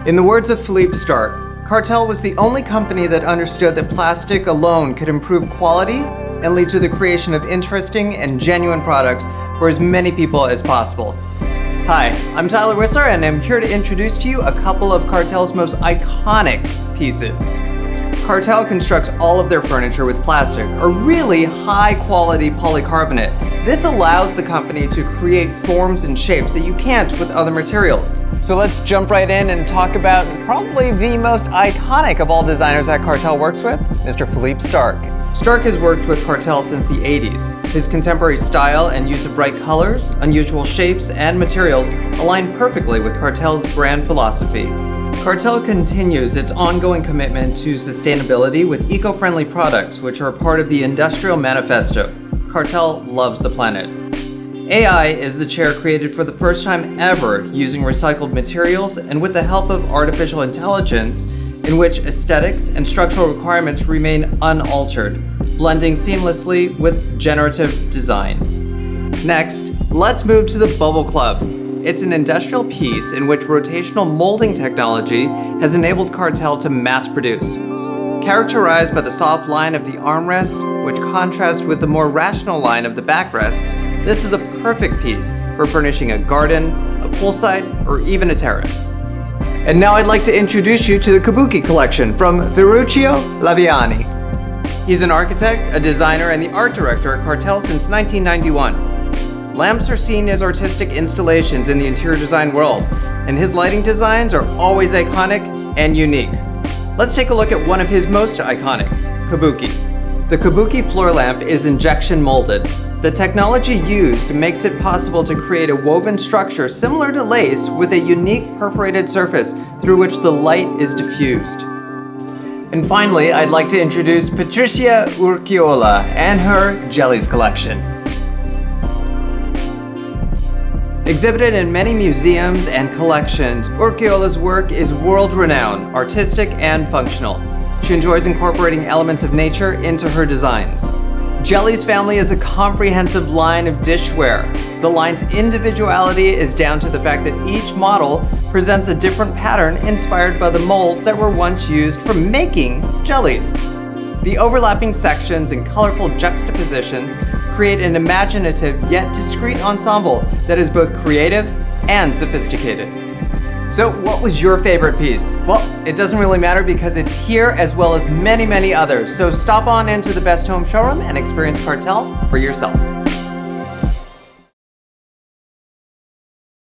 In the words of Philippe Stark, Kartell was the only company that understood that plastic alone could improve quality and lead to the creation of interesting and genuine products for as many people as possible. Hi, I'm Tyler Wisler, and I'm here to introduce to you a couple of Kartell's most iconic pieces. Kartell constructs all of their furniture with plastic, or really high-quality polycarbonate. This allows the company to create forms and shapes that you can't with other materials. So let's jump right in and talk about probably the most iconic of all designers that Kartell works with, Mr. Philippe Stark. Stark has worked with Kartell since the 80s. His contemporary style and use of bright colors, unusual shapes, and materials align perfectly with Kartell's brand philosophy. Kartell continues its ongoing commitment to sustainability with eco-friendly products, which are part of the Industrial Manifesto. Kartell loves the planet. AI is the chair created for the first time ever using recycled materials and with the help of artificial intelligence, in which aesthetics and structural requirements remain unaltered, blending seamlessly with generative design. Next, let's move to the Bubble Club. It's an industrial piece in which rotational molding technology has enabled Kartell to mass produce. Characterized by the soft line of the armrest, which contrasts with the more rational line of the backrest, this is a perfect piece for furnishing a garden, a poolside, or even a terrace. And now I'd like to introduce you to the Kabuki collection from Ferruccio Laviani. He's an architect, a designer, and the art director at Kartell since 1991. Lamps are seen as artistic installations in the interior design world, and his lighting designs are always iconic and unique. Let's take a look at one of his most iconic, Kabuki. The Kabuki floor lamp is injection molded. The technology used makes it possible to create a woven structure similar to lace with a unique perforated surface through which the light is diffused. And finally, I'd like to introduce Patricia Urquiola and her jellies collection. Exhibited in many museums and collections, Urquiola's work is world-renowned, artistic, and functional. She enjoys incorporating elements of nature into her designs. Jellies family is a comprehensive line of dishware. The line's individuality is down to the fact that each model presents a different pattern inspired by the molds that were once used for making jellies. The overlapping sections and colorful juxtapositions create an imaginative yet discreet ensemble that is both creative and sophisticated. So what was your favorite piece? Well, it doesn't really matter because it's here as well as many, many others. So stop on into the Best Home showroom and experience Kartell for yourself.